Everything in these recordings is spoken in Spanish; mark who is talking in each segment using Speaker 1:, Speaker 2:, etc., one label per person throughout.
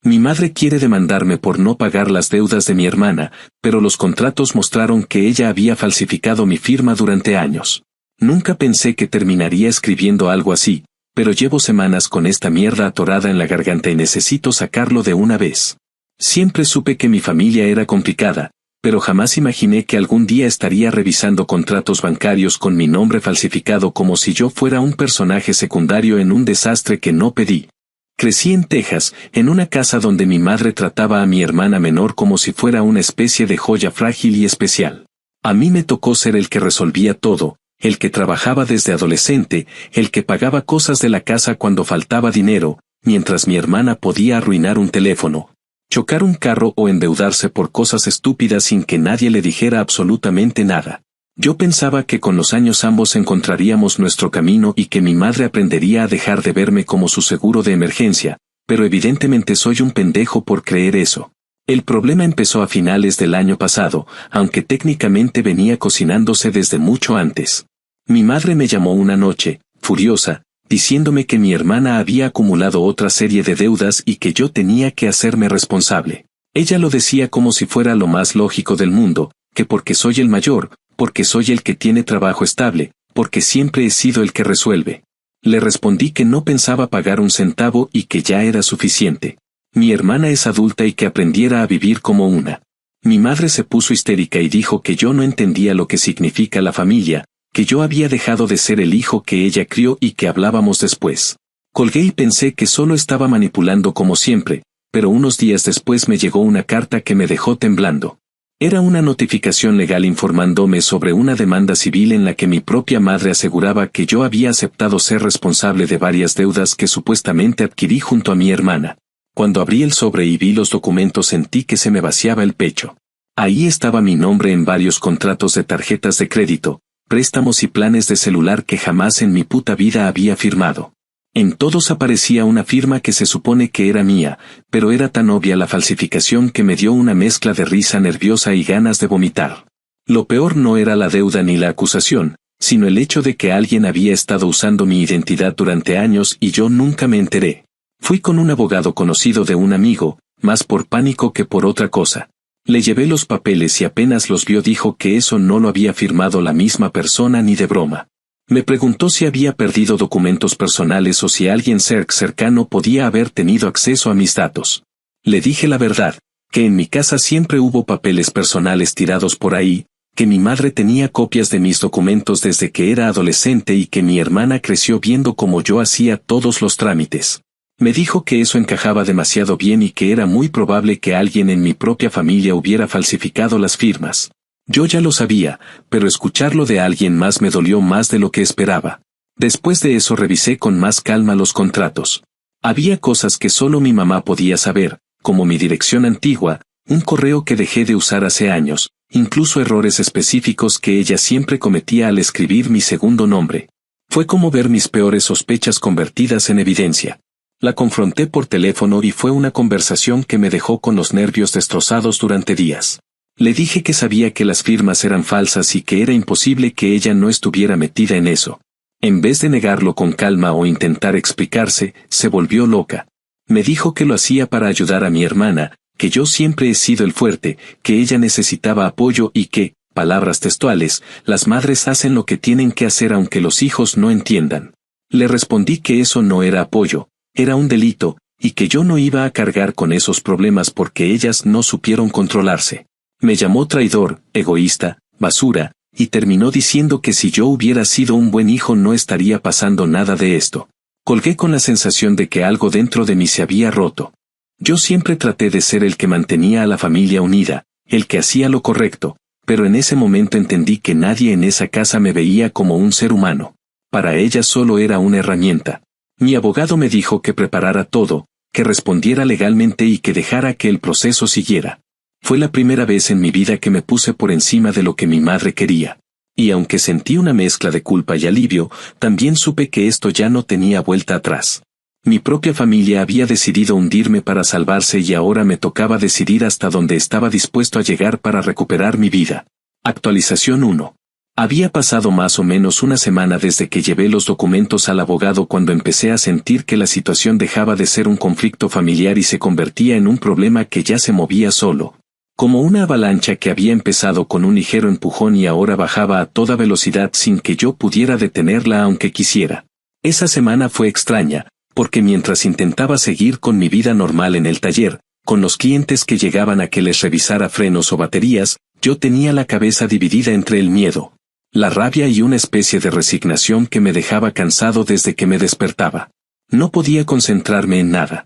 Speaker 1: Mi madre quiere demandarme por no pagar las deudas de mi hermana, pero los contratos mostraron que ella había falsificado mi firma durante años. Nunca pensé que terminaría escribiendo algo así, pero llevo semanas con esta mierda atorada en la garganta y necesito sacarlo de una vez. Siempre supe que mi familia era complicada, pero jamás imaginé que algún día estaría revisando contratos bancarios con mi nombre falsificado como si yo fuera un personaje secundario en un desastre que no pedí. Crecí en Texas, en una casa donde mi madre trataba a mi hermana menor como si fuera una especie de joya frágil y especial. A mí me tocó ser el que resolvía todo, el que trabajaba desde adolescente, el que pagaba cosas de la casa cuando faltaba dinero, mientras mi hermana podía arruinar un teléfono, chocar un carro o endeudarse por cosas estúpidas sin que nadie le dijera absolutamente nada. Yo pensaba que con los años ambos encontraríamos nuestro camino y que mi madre aprendería a dejar de verme como su seguro de emergencia, pero evidentemente soy un pendejo por creer eso. El problema empezó a finales del año pasado, aunque técnicamente venía cocinándose desde mucho antes. Mi madre me llamó una noche, furiosa, diciéndome que mi hermana había acumulado otra serie de deudas y que yo tenía que hacerme responsable. Ella lo decía como si fuera lo más lógico del mundo, que porque soy el mayor, porque soy el que tiene trabajo estable, porque siempre he sido el que resuelve. Le respondí que no pensaba pagar un centavo y que ya era suficiente. Mi hermana es adulta y que aprendiera a vivir como una. Mi madre se puso histérica y dijo que yo no entendía lo que significa la familia, que yo había dejado de ser el hijo que ella crió y que hablábamos después. Colgué y pensé que solo estaba manipulando como siempre, pero unos días después me llegó una carta que me dejó temblando. Era una notificación legal informándome sobre una demanda civil en la que mi propia madre aseguraba que yo había aceptado ser responsable de varias deudas que supuestamente adquirí junto a mi hermana. Cuando abrí el sobre y vi los documentos sentí que se me vaciaba el pecho. Ahí estaba mi nombre en varios contratos de tarjetas de crédito, préstamos y planes de celular que jamás en mi puta vida había firmado. En todos aparecía una firma que se supone que era mía, pero era tan obvia la falsificación que me dio una mezcla de risa nerviosa y ganas de vomitar. Lo peor no era la deuda ni la acusación, sino el hecho de que alguien había estado usando mi identidad durante años y yo nunca me enteré. Fui con un abogado conocido de un amigo, más por pánico que por otra cosa. Le llevé los papeles y apenas los vio dijo que eso no lo había firmado la misma persona ni de broma. Me preguntó si había perdido documentos personales o si alguien cercano podía haber tenido acceso a mis datos. Le dije la verdad, que en mi casa siempre hubo papeles personales tirados por ahí, que mi madre tenía copias de mis documentos desde que era adolescente y que mi hermana creció viendo cómo yo hacía todos los trámites. Me dijo que eso encajaba demasiado bien y que era muy probable que alguien en mi propia familia hubiera falsificado las firmas. Yo ya lo sabía, pero escucharlo de alguien más me dolió más de lo que esperaba. Después de eso revisé con más calma los contratos. Había cosas que solo mi mamá podía saber, como mi dirección antigua, un correo que dejé de usar hace años, incluso errores específicos que ella siempre cometía al escribir mi segundo nombre. Fue como ver mis peores sospechas convertidas en evidencia. La confronté por teléfono y fue una conversación que me dejó con los nervios destrozados durante días. Le dije que sabía que las firmas eran falsas y que era imposible que ella no estuviera metida en eso. En vez de negarlo con calma o intentar explicarse, se volvió loca. Me dijo que lo hacía para ayudar a mi hermana, que yo siempre he sido el fuerte, que ella necesitaba apoyo y que, palabras textuales, las madres hacen lo que tienen que hacer aunque los hijos no entiendan. Le respondí que eso no era apoyo, era un delito, y que yo no iba a cargar con esos problemas porque ellas no supieron controlarse. Me llamó traidor, egoísta, basura, y terminó diciendo que si yo hubiera sido un buen hijo no estaría pasando nada de esto. Colgué con la sensación de que algo dentro de mí se había roto. Yo siempre traté de ser el que mantenía a la familia unida, el que hacía lo correcto, pero en ese momento entendí que nadie en esa casa me veía como un ser humano. Para ella solo era una herramienta. Mi abogado me dijo que preparara todo, que respondiera legalmente y que dejara que el proceso siguiera. Fue la primera vez en mi vida que me puse por encima de lo que mi madre quería. Y aunque sentí una mezcla de culpa y alivio, también supe que esto ya no tenía vuelta atrás. Mi propia familia había decidido hundirme para salvarse y ahora me tocaba decidir hasta dónde estaba dispuesto a llegar para recuperar mi vida. Actualización 1. Había pasado más o menos una semana desde que llevé los documentos al abogado cuando empecé a sentir que la situación dejaba de ser un conflicto familiar y se convertía en un problema que ya se movía solo. Como una avalancha que había empezado con un ligero empujón y ahora bajaba a toda velocidad sin que yo pudiera detenerla aunque quisiera. Esa semana fue extraña, porque mientras intentaba seguir con mi vida normal en el taller, con los clientes que llegaban a que les revisara frenos o baterías, yo tenía la cabeza dividida entre el miedo, la rabia y una especie de resignación que me dejaba cansado desde que me despertaba. No podía concentrarme en nada.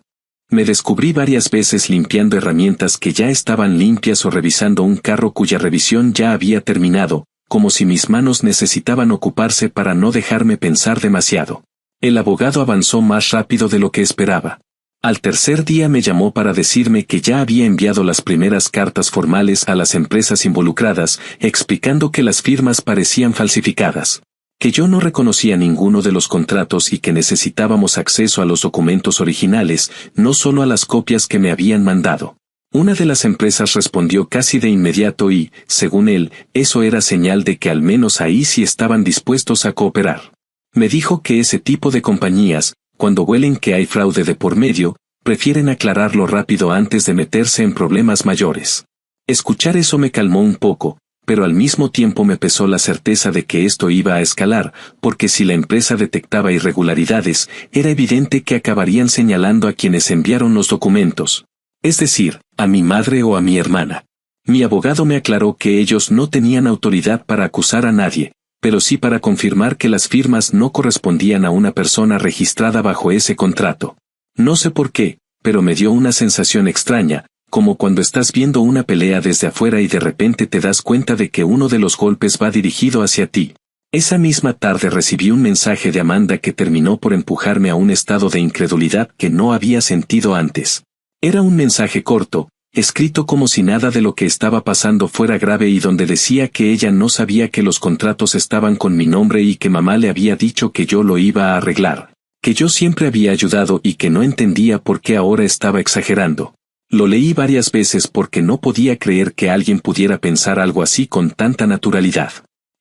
Speaker 1: Me descubrí varias veces limpiando herramientas que ya estaban limpias o revisando un carro cuya revisión ya había terminado, como si mis manos necesitaban ocuparse para no dejarme pensar demasiado. El abogado avanzó más rápido de lo que esperaba. Al tercer día me llamó para decirme que ya había enviado las primeras cartas formales a las empresas involucradas, explicando que las firmas parecían falsificadas, que yo no reconocía ninguno de los contratos y que necesitábamos acceso a los documentos originales, no solo a las copias que me habían mandado. Una de las empresas respondió casi de inmediato y, según él, eso era señal de que al menos ahí sí estaban dispuestos a cooperar. Me dijo que ese tipo de compañías, cuando huelen que hay fraude de por medio, prefieren aclararlo rápido antes de meterse en problemas mayores. Escuchar eso me calmó un poco, pero al mismo tiempo me pesó la certeza de que esto iba a escalar, porque si la empresa detectaba irregularidades, era evidente que acabarían señalando a quienes enviaron los documentos. Es decir, a mi madre o a mi hermana. Mi abogado me aclaró que ellos no tenían autoridad para acusar a nadie, pero sí para confirmar que las firmas no correspondían a una persona registrada bajo ese contrato. No sé por qué, pero me dio una sensación extraña, como cuando estás viendo una pelea desde afuera y de repente te das cuenta de que uno de los golpes va dirigido hacia ti. Esa misma tarde recibí un mensaje de Amanda que terminó por empujarme a un estado de incredulidad que no había sentido antes. Era un mensaje corto, escrito como si nada de lo que estaba pasando fuera grave y donde decía que ella no sabía que los contratos estaban con mi nombre y que mamá le había dicho que yo lo iba a arreglar, que yo siempre había ayudado y que no entendía por qué ahora estaba exagerando. Lo leí varias veces porque no podía creer que alguien pudiera pensar algo así con tanta naturalidad.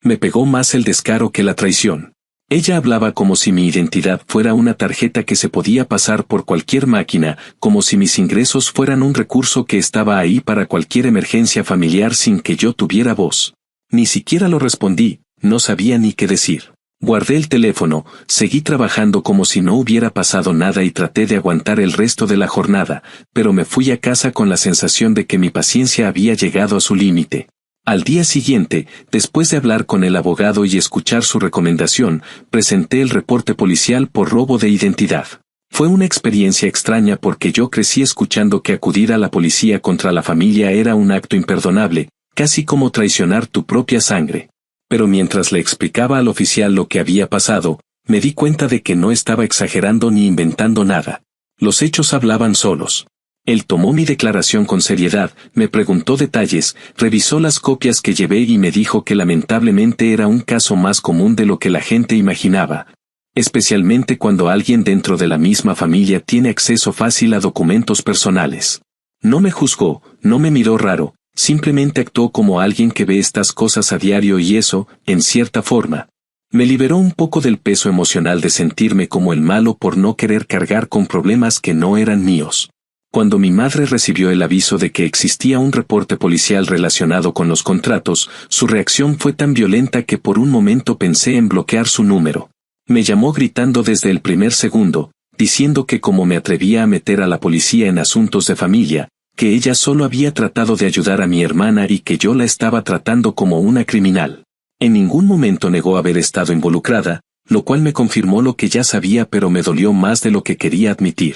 Speaker 1: Me pegó más el descaro que la traición. Ella hablaba como si mi identidad fuera una tarjeta que se podía pasar por cualquier máquina, como si mis ingresos fueran un recurso que estaba ahí para cualquier emergencia familiar sin que yo tuviera voz. Ni siquiera lo respondí, no sabía ni qué decir. Guardé el teléfono, seguí trabajando como si no hubiera pasado nada y traté de aguantar el resto de la jornada, pero me fui a casa con la sensación de que mi paciencia había llegado a su límite. Al día siguiente, después de hablar con el abogado y escuchar su recomendación, presenté el reporte policial por robo de identidad. Fue una experiencia extraña porque yo crecí escuchando que acudir a la policía contra la familia era un acto imperdonable, casi como traicionar tu propia sangre. Pero mientras le explicaba al oficial lo que había pasado, me di cuenta de que no estaba exagerando ni inventando nada. Los hechos hablaban solos. Él tomó mi declaración con seriedad, me preguntó detalles, revisó las copias que llevé y me dijo que lamentablemente era un caso más común de lo que la gente imaginaba, especialmente cuando alguien dentro de la misma familia tiene acceso fácil a documentos personales. No me juzgó, no me miró raro, simplemente actuó como alguien que ve estas cosas a diario y eso, en cierta forma, me liberó un poco del peso emocional de sentirme como el malo por no querer cargar con problemas que no eran míos. Cuando mi madre recibió el aviso de que existía un reporte policial relacionado con los contratos, su reacción fue tan violenta que por un momento pensé en bloquear su número. Me llamó gritando desde el primer segundo, diciendo que como me atrevía a meter a la policía en asuntos de familia, que ella solo había tratado de ayudar a mi hermana y que yo la estaba tratando como una criminal. En ningún momento negó haber estado involucrada, lo cual me confirmó lo que ya sabía pero me dolió más de lo que quería admitir.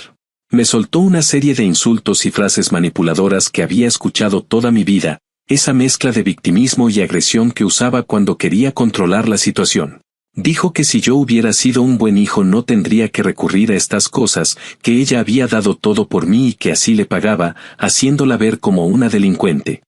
Speaker 1: Me soltó una serie de insultos y frases manipuladoras que había escuchado toda mi vida, esa mezcla de victimismo y agresión que usaba cuando quería controlar la situación. Dijo que si yo hubiera sido un buen hijo no tendría que recurrir a estas cosas, que ella había dado todo por mí y que así le pagaba, haciéndola ver como una delincuente.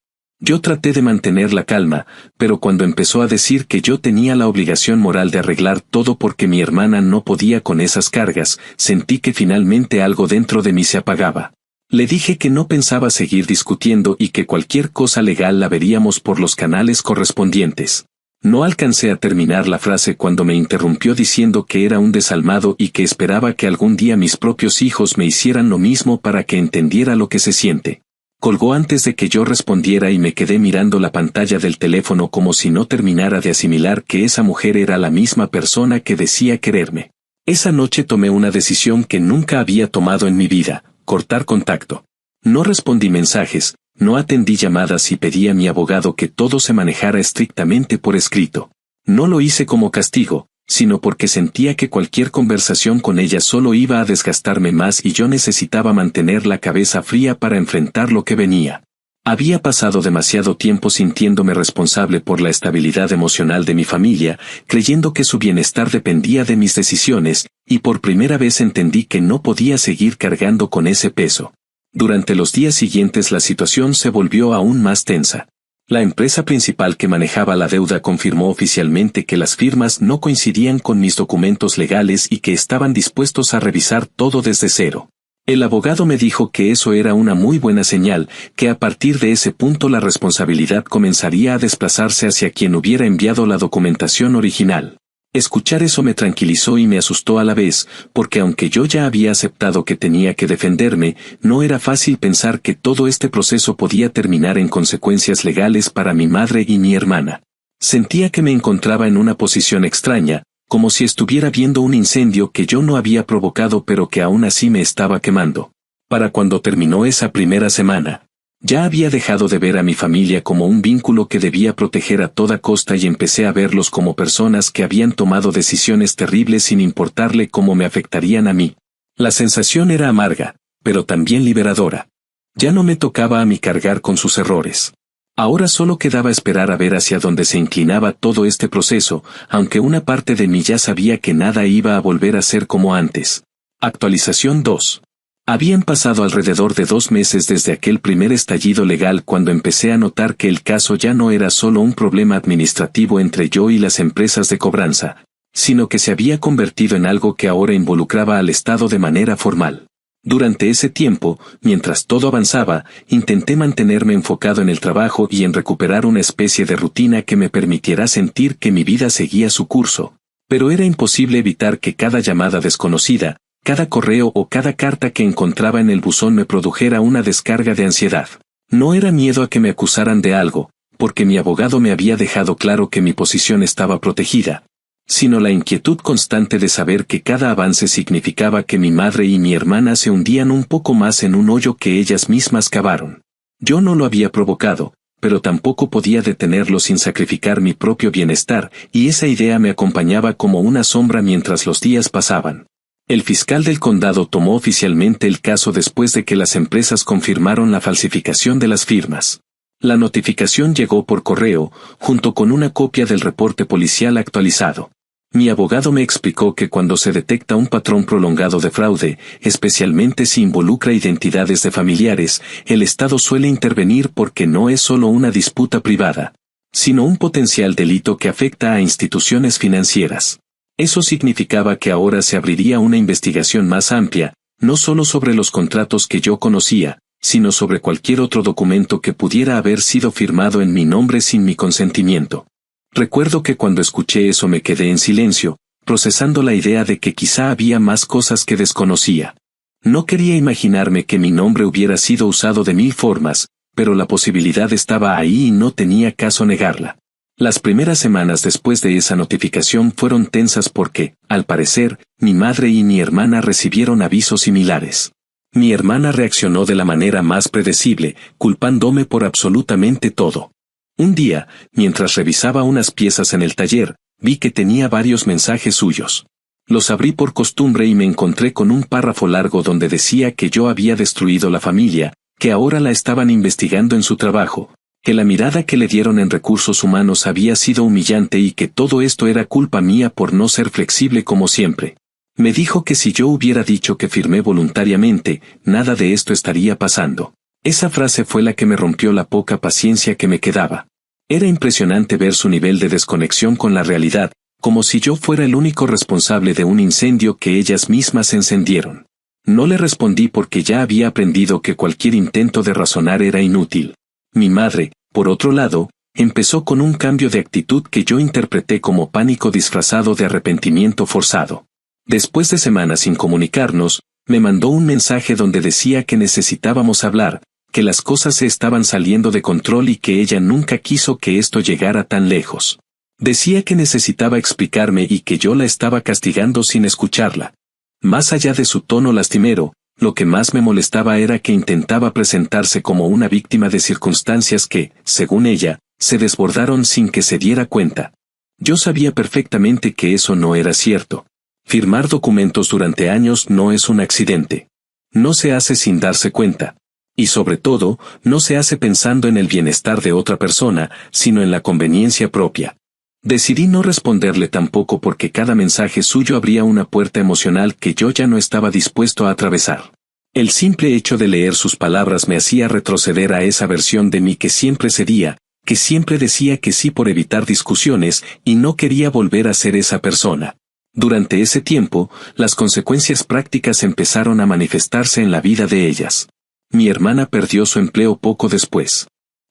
Speaker 1: Yo traté de mantener la calma, pero cuando empezó a decir que yo tenía la obligación moral de arreglar todo porque mi hermana no podía con esas cargas, sentí que finalmente algo dentro de mí se apagaba. Le dije que no pensaba seguir discutiendo y que cualquier cosa legal la veríamos por los canales correspondientes. No alcancé a terminar la frase cuando me interrumpió diciendo que era un desalmado y que esperaba que algún día mis propios hijos me hicieran lo mismo para que entendiera lo que se siente. Colgó antes de que yo respondiera y me quedé mirando la pantalla del teléfono como si no terminara de asimilar que esa mujer era la misma persona que decía quererme. Esa noche tomé una decisión que nunca había tomado en mi vida: cortar contacto. No respondí mensajes, no atendí llamadas y pedí a mi abogado que todo se manejara estrictamente por escrito. No lo hice como castigo, sino porque sentía que cualquier conversación con ella solo iba a desgastarme más y yo necesitaba mantener la cabeza fría para enfrentar lo que venía. Había pasado demasiado tiempo sintiéndome responsable por la estabilidad emocional de mi familia, creyendo que su bienestar dependía de mis decisiones, y por primera vez entendí que no podía seguir cargando con ese peso. Durante los días siguientes la situación se volvió aún más tensa. La empresa principal que manejaba la deuda confirmó oficialmente que las firmas no coincidían con mis documentos legales y que estaban dispuestos a revisar todo desde cero. El abogado me dijo que eso era una muy buena señal, que a partir de ese punto la responsabilidad comenzaría a desplazarse hacia quien hubiera enviado la documentación original. Escuchar eso me tranquilizó y me asustó a la vez, porque aunque yo ya había aceptado que tenía que defenderme, no era fácil pensar que todo este proceso podía terminar en consecuencias legales para mi madre y mi hermana. Sentía que me encontraba en una posición extraña, como si estuviera viendo un incendio que yo no había provocado pero que aún así me estaba quemando. Para cuando terminó esa primera semana, ya había dejado de ver a mi familia como un vínculo que debía proteger a toda costa y empecé a verlos como personas que habían tomado decisiones terribles sin importarle cómo me afectarían a mí. La sensación era amarga, pero también liberadora. Ya no me tocaba a mí cargar con sus errores. Ahora solo quedaba esperar a ver hacia dónde se inclinaba todo este proceso, aunque una parte de mí ya sabía que nada iba a volver a ser como antes. Actualización 2. Habían pasado alrededor de 2 meses desde aquel primer estallido legal cuando empecé a notar que el caso ya no era solo un problema administrativo entre yo y las empresas de cobranza, sino que se había convertido en algo que ahora involucraba al Estado de manera formal. Durante ese tiempo, mientras todo avanzaba, intenté mantenerme enfocado en el trabajo y en recuperar una especie de rutina que me permitiera sentir que mi vida seguía su curso. Pero era imposible evitar que cada llamada desconocida, cada correo o cada carta que encontraba en el buzón me produjera una descarga de ansiedad. No era miedo a que me acusaran de algo, porque mi abogado me había dejado claro que mi posición estaba protegida, sino la inquietud constante de saber que cada avance significaba que mi madre y mi hermana se hundían un poco más en un hoyo que ellas mismas cavaron. Yo no lo había provocado, pero tampoco podía detenerlo sin sacrificar mi propio bienestar, y esa idea me acompañaba como una sombra mientras los días pasaban. El fiscal del condado tomó oficialmente el caso después de que las empresas confirmaron la falsificación de las firmas. La notificación llegó por correo, junto con una copia del reporte policial actualizado. Mi abogado me explicó que cuando se detecta un patrón prolongado de fraude, especialmente si involucra identidades de familiares, el Estado suele intervenir porque no es solo una disputa privada, sino un potencial delito que afecta a instituciones financieras. Eso significaba que ahora se abriría una investigación más amplia, no solo sobre los contratos que yo conocía, sino sobre cualquier otro documento que pudiera haber sido firmado en mi nombre sin mi consentimiento. Recuerdo que cuando escuché eso me quedé en silencio, procesando la idea de que quizá había más cosas que desconocía. No quería imaginarme que mi nombre hubiera sido usado de 1000 formas, pero la posibilidad estaba ahí y no tenía caso negarla. Las primeras semanas después de esa notificación fueron tensas porque, al parecer, mi madre y mi hermana recibieron avisos similares. Mi hermana reaccionó de la manera más predecible, culpándome por absolutamente todo. Un día, mientras revisaba unas piezas en el taller, vi que tenía varios mensajes suyos. Los abrí por costumbre y me encontré con un párrafo largo donde decía que yo había destruido la familia, que ahora la estaban investigando en su trabajo, que la mirada que le dieron en recursos humanos había sido humillante y que todo esto era culpa mía por no ser flexible como siempre. Me dijo que si yo hubiera dicho que firmé voluntariamente, nada de esto estaría pasando. Esa frase fue la que me rompió la poca paciencia que me quedaba. Era impresionante ver su nivel de desconexión con la realidad, como si yo fuera el único responsable de un incendio que ellas mismas encendieron. No le respondí porque ya había aprendido que cualquier intento de razonar era inútil. Mi madre, por otro lado, Empezó con un cambio de actitud que yo interpreté como pánico disfrazado de arrepentimiento forzado. Después de semanas sin comunicarnos, me mandó un mensaje donde decía que necesitábamos hablar, que las cosas se estaban saliendo de control y que ella nunca quiso que esto llegara tan lejos. Decía que necesitaba explicarme y que yo la estaba castigando sin escucharla. Más allá de su tono lastimero, lo que más me molestaba era que intentaba presentarse como una víctima de circunstancias que, según ella, se desbordaron sin que se diera cuenta. Yo sabía perfectamente que eso no era cierto. Firmar documentos durante años no es un accidente. No se hace sin darse cuenta. Y sobre todo, no se hace pensando en el bienestar de otra persona, sino en la conveniencia propia. Decidí no responderle tampoco porque cada mensaje suyo abría una puerta emocional que yo ya no estaba dispuesto a atravesar. El simple hecho de leer sus palabras me hacía retroceder a esa versión de mí que siempre cedía, que siempre decía que sí por evitar discusiones y no quería volver a ser esa persona. Durante ese tiempo, las consecuencias prácticas empezaron a manifestarse en la vida de ellas. Mi hermana perdió su empleo poco después.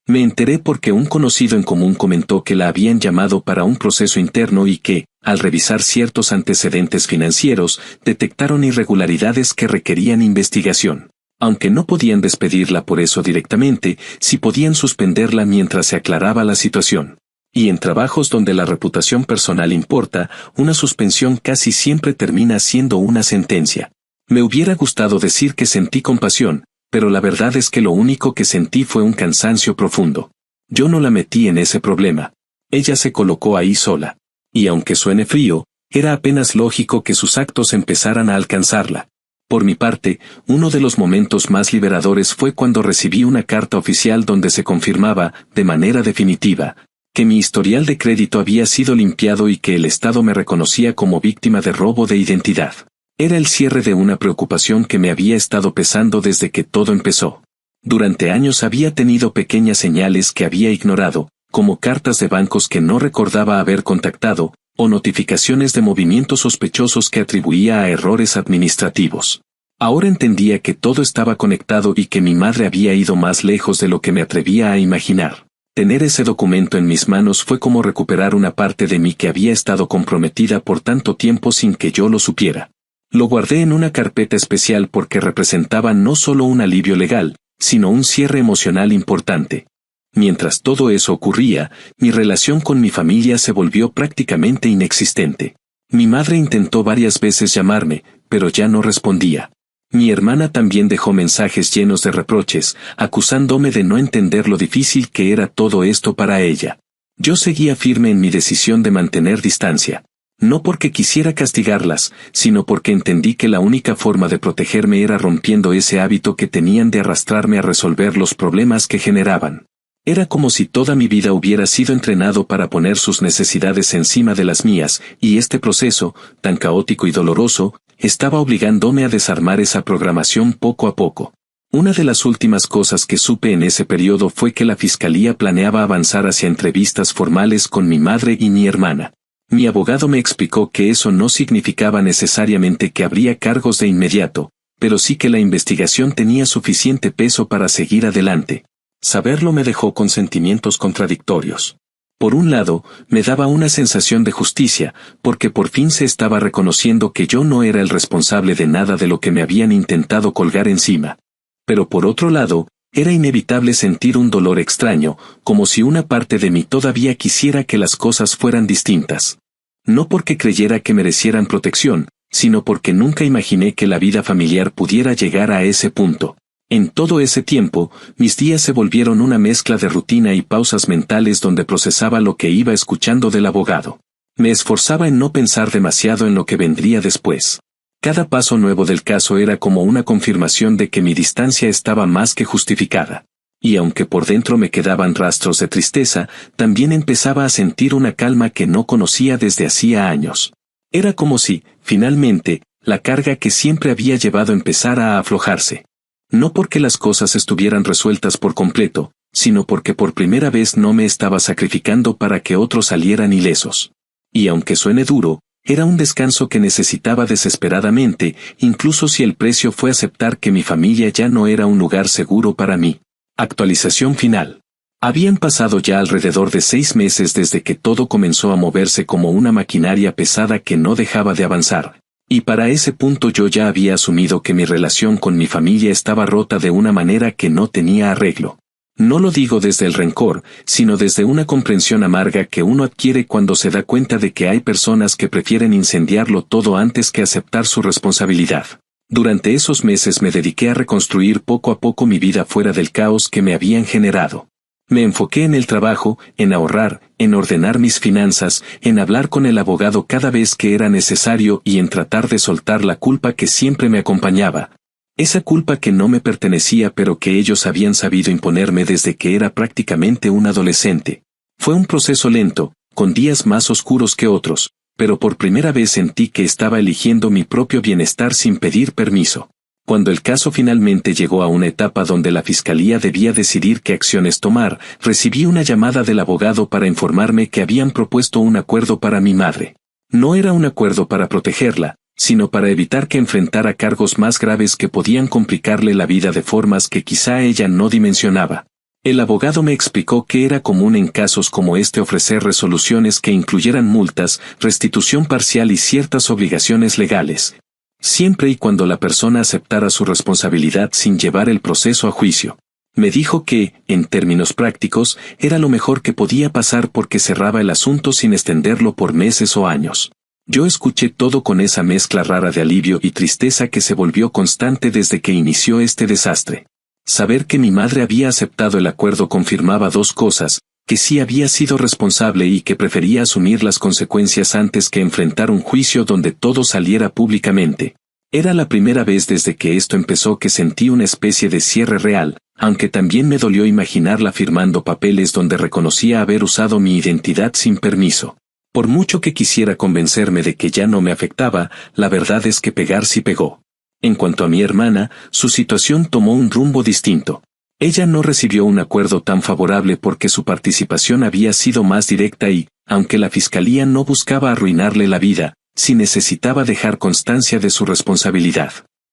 Speaker 1: Me enteré porque un conocido en común comentó que la habían llamado para un proceso interno y que, al revisar ciertos antecedentes financieros, detectaron irregularidades que requerían investigación. Aunque no podían despedirla por eso directamente, sí podían suspenderla mientras se aclaraba la situación. Y en trabajos donde la reputación personal importa, una suspensión casi siempre termina siendo una sentencia. Me hubiera gustado decir que sentí compasión, pero la verdad es que lo único que sentí fue un cansancio profundo. Yo no la metí en ese problema. Ella se colocó ahí sola. Y aunque suene frío, era apenas lógico que sus actos empezaran a alcanzarla. Por mi parte, uno de los momentos más liberadores fue cuando recibí una carta oficial donde se confirmaba, de manera definitiva, que mi historial de crédito había sido limpiado y que el Estado me reconocía como víctima de robo de identidad. Era el cierre de una preocupación que me había estado pesando desde que todo empezó. Durante años había tenido pequeñas señales que había ignorado, como cartas de bancos que no recordaba haber contactado, o notificaciones de movimientos sospechosos que atribuía a errores administrativos. Ahora entendía que todo estaba conectado y que mi madre había ido más lejos de lo que me atrevía a imaginar. Tener ese documento en mis manos fue como recuperar una parte de mí que había estado comprometida por tanto tiempo sin que yo lo supiera. Lo guardé en una carpeta especial porque representaba no solo un alivio legal, sino un cierre emocional importante. Mientras todo eso ocurría, mi relación con mi familia se volvió prácticamente inexistente. Mi madre intentó varias veces llamarme, pero ya no respondía. Mi hermana también dejó mensajes llenos de reproches, acusándome de no entender lo difícil que era todo esto para ella. Yo seguía firme en mi decisión de mantener distancia. No porque quisiera castigarlas, sino porque entendí que la única forma de protegerme era rompiendo ese hábito que tenían de arrastrarme a resolver los problemas que generaban. Era como si toda mi vida hubiera sido entrenado para poner sus necesidades encima de las mías, y este proceso, tan caótico y doloroso, estaba obligándome a desarmar esa programación poco a poco. Una de las últimas cosas que supe en ese periodo fue que la fiscalía planeaba avanzar hacia entrevistas formales con mi madre y mi hermana. Mi abogado me explicó que eso no significaba necesariamente que habría cargos de inmediato, pero sí que la investigación tenía suficiente peso para seguir adelante. Saberlo me dejó con sentimientos contradictorios. Por un lado, me daba una sensación de justicia, porque por fin se estaba reconociendo que yo no era el responsable de nada de lo que me habían intentado colgar encima. Pero por otro lado, era inevitable sentir un dolor extraño, como si una parte de mí todavía quisiera que las cosas fueran distintas. No porque creyera que merecieran protección, sino porque nunca imaginé que la vida familiar pudiera llegar a ese punto. En todo ese tiempo, mis días se volvieron una mezcla de rutina y pausas mentales donde procesaba lo que iba escuchando del abogado. Me esforzaba en no pensar demasiado en lo que vendría después. Cada paso nuevo del caso era como una confirmación de que mi distancia estaba más que justificada. Y aunque por dentro me quedaban rastros de tristeza, también empezaba a sentir una calma que no conocía desde hacía años. Era como si, finalmente, la carga que siempre había llevado empezara a aflojarse. No porque las cosas estuvieran resueltas por completo, sino porque por primera vez no me estaba sacrificando para que otros salieran ilesos. Y aunque suene duro, era un descanso que necesitaba desesperadamente, incluso si el precio fue aceptar que mi familia ya no era un lugar seguro para mí. Actualización final. Habían pasado ya alrededor de 6 meses desde que todo comenzó a moverse como una maquinaria pesada que no dejaba de avanzar. Y para ese punto yo ya había asumido que mi relación con mi familia estaba rota de una manera que no tenía arreglo. No lo digo desde el rencor, sino desde una comprensión amarga que uno adquiere cuando se da cuenta de que hay personas que prefieren incendiarlo todo antes que aceptar su responsabilidad. Durante esos meses me dediqué a reconstruir poco a poco mi vida fuera del caos que me habían generado. Me enfoqué en el trabajo, en ahorrar, en ordenar mis finanzas, en hablar con el abogado cada vez que era necesario y en tratar de soltar la culpa que siempre me acompañaba. Esa culpa que no me pertenecía pero que ellos habían sabido imponerme desde que era prácticamente un adolescente. Fue un proceso lento, con días más oscuros que otros, pero por primera vez sentí que estaba eligiendo mi propio bienestar sin pedir permiso. Cuando el caso finalmente llegó a una etapa donde la fiscalía debía decidir qué acciones tomar, recibí una llamada del abogado para informarme que habían propuesto un acuerdo para mi madre. No era un acuerdo para protegerla, sino para evitar que enfrentara cargos más graves que podían complicarle la vida de formas que quizá ella no dimensionaba. El abogado me explicó que era común en casos como este ofrecer resoluciones que incluyeran multas, restitución parcial y ciertas obligaciones legales, siempre y cuando la persona aceptara su responsabilidad sin llevar el proceso a juicio. Me dijo que, en términos prácticos, era lo mejor que podía pasar porque cerraba el asunto sin extenderlo por meses o años. Yo escuché todo con esa mezcla rara de alivio y tristeza que se volvió constante desde que inició este desastre. Saber que mi madre había aceptado el acuerdo confirmaba dos cosas: que sí había sido responsable y que prefería asumir las consecuencias antes que enfrentar un juicio donde todo saliera públicamente. Era la primera vez desde que esto empezó que sentí una especie de cierre real, aunque también me dolió imaginarla firmando papeles donde reconocía haber usado mi identidad sin permiso. Por mucho que quisiera convencerme de que ya no me afectaba, la verdad es que pegar sí pegó. En cuanto a mi hermana, su situación tomó un rumbo distinto. Ella no recibió un acuerdo tan favorable porque su participación había sido más directa y, aunque la fiscalía no buscaba arruinarle la vida, sí necesitaba dejar constancia de su responsabilidad.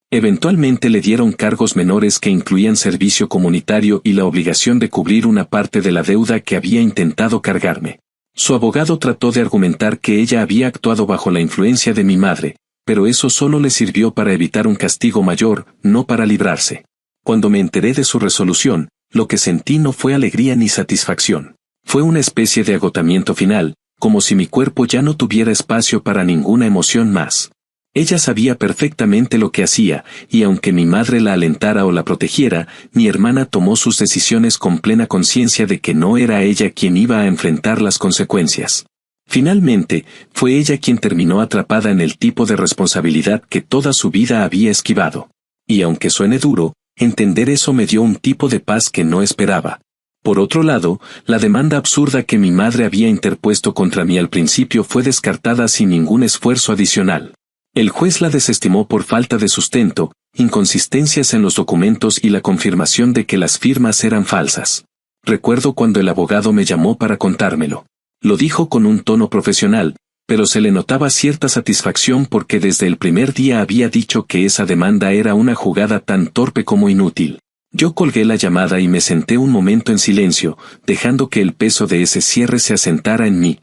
Speaker 1: Eventualmente le dieron cargos menores que incluían servicio comunitario y la obligación de cubrir una parte de la deuda que había intentado cargarme. Su abogado trató de argumentar que ella había actuado bajo la influencia de mi madre, pero eso solo le sirvió para evitar un castigo mayor, no para librarse. Cuando me enteré de su resolución, lo que sentí no fue alegría ni satisfacción. Fue una especie de agotamiento final, como si mi cuerpo ya no tuviera espacio para ninguna emoción más. Ella sabía perfectamente lo que hacía, y aunque mi madre la alentara o la protegiera, mi hermana tomó sus decisiones con plena conciencia de que no era ella quien iba a enfrentar las consecuencias. Finalmente, fue ella quien terminó atrapada en el tipo de responsabilidad que toda su vida había esquivado. Y aunque suene duro, entender eso me dio un tipo de paz que no esperaba. Por otro lado, la demanda absurda que mi madre había interpuesto contra mí al principio fue descartada sin ningún esfuerzo adicional. El juez la desestimó por falta de sustento, inconsistencias en los documentos y la confirmación de que las firmas eran falsas. Recuerdo cuando el abogado me llamó para contármelo. Lo dijo con un tono profesional, pero se le notaba cierta satisfacción porque desde el primer día había dicho que esa demanda era una jugada tan torpe como inútil. Yo colgué la llamada y me senté un momento en silencio, dejando que el peso de ese cierre se asentara en mí.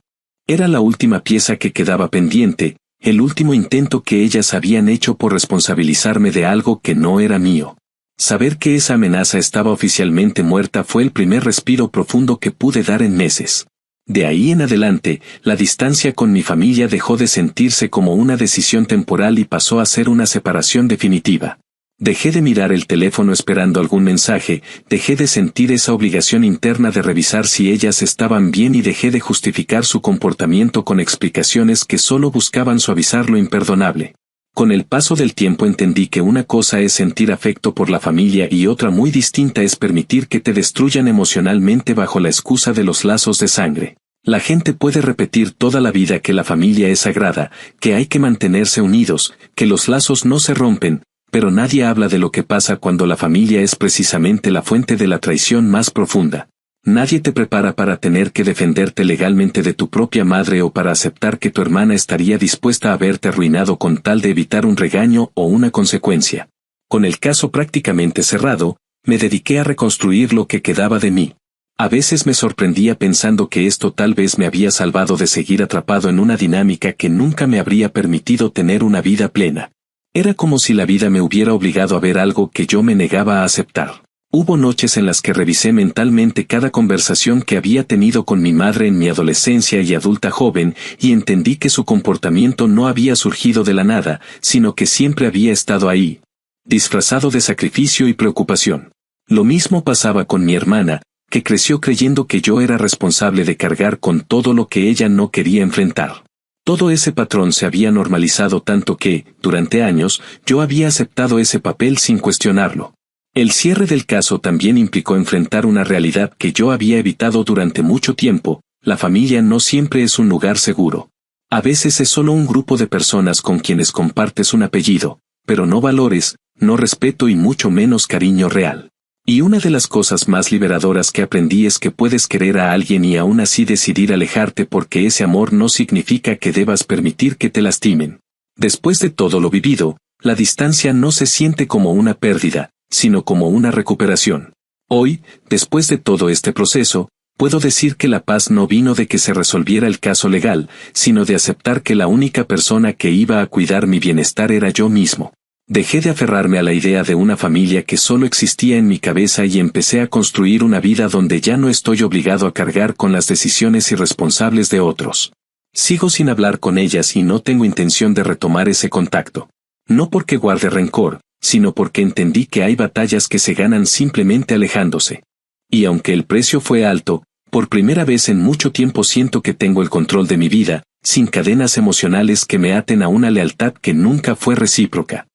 Speaker 1: Era la última pieza que quedaba pendiente, el último intento que ellas habían hecho por responsabilizarme de algo que no era mío. Saber que esa amenaza estaba oficialmente muerta fue el primer respiro profundo que pude dar en meses. De ahí en adelante, la distancia con mi familia dejó de sentirse como una decisión temporal y pasó a ser una separación definitiva. Dejé de mirar el teléfono esperando algún mensaje, dejé de sentir esa obligación interna de revisar si ellas estaban bien y dejé de justificar su comportamiento con explicaciones que solo buscaban suavizar lo imperdonable. Con el paso del tiempo entendí que una cosa es sentir afecto por la familia y otra muy distinta es permitir que te destruyan emocionalmente bajo la excusa de los lazos de sangre. La gente puede repetir toda la vida que la familia es sagrada, que hay que mantenerse unidos, que los lazos no se rompen, pero nadie habla de lo que pasa cuando la familia es precisamente la fuente de la traición más profunda. Nadie te prepara para tener que defenderte legalmente de tu propia madre o para aceptar que tu hermana estaría dispuesta a verte arruinado con tal de evitar un regaño o una consecuencia. Con el caso prácticamente cerrado, me dediqué a reconstruir lo que quedaba de mí. A veces me sorprendía pensando que esto tal vez me había salvado de seguir atrapado en una dinámica que nunca me habría permitido tener una vida plena. Era como si la vida me hubiera obligado a ver algo que yo me negaba a aceptar. Hubo noches en las que revisé mentalmente cada conversación que había tenido con mi madre en mi adolescencia y adulta joven, y entendí que su comportamiento no había surgido de la nada, sino que siempre había estado ahí, disfrazado de sacrificio y preocupación. Lo mismo pasaba con mi hermana, que creció creyendo que yo era responsable de cargar con todo lo que ella no quería enfrentar. Todo ese patrón se había normalizado tanto que, durante años, yo había aceptado ese papel sin cuestionarlo. El cierre del caso también implicó enfrentar una realidad que yo había evitado durante mucho tiempo: la familia no siempre es un lugar seguro. A veces es solo un grupo de personas con quienes compartes un apellido, pero no valores, no respeto y mucho menos cariño real. Y una de las cosas más liberadoras que aprendí es que puedes querer a alguien y aún así decidir alejarte, porque ese amor no significa que debas permitir que te lastimen. Después de todo lo vivido, la distancia no se siente como una pérdida, sino como una recuperación. Hoy, después de todo este proceso, puedo decir que la paz no vino de que se resolviera el caso legal, sino de aceptar que la única persona que iba a cuidar mi bienestar era yo mismo. Dejé de aferrarme a la idea de una familia que solo existía en mi cabeza y empecé a construir una vida donde ya no estoy obligado a cargar con las decisiones irresponsables de otros. Sigo sin hablar con ellas y no tengo intención de retomar ese contacto. No porque guarde rencor, sino porque entendí que hay batallas que se ganan simplemente alejándose. Y aunque el precio fue alto, por primera vez en mucho tiempo siento que tengo el control de mi vida, sin cadenas emocionales que me aten a una lealtad que nunca fue recíproca.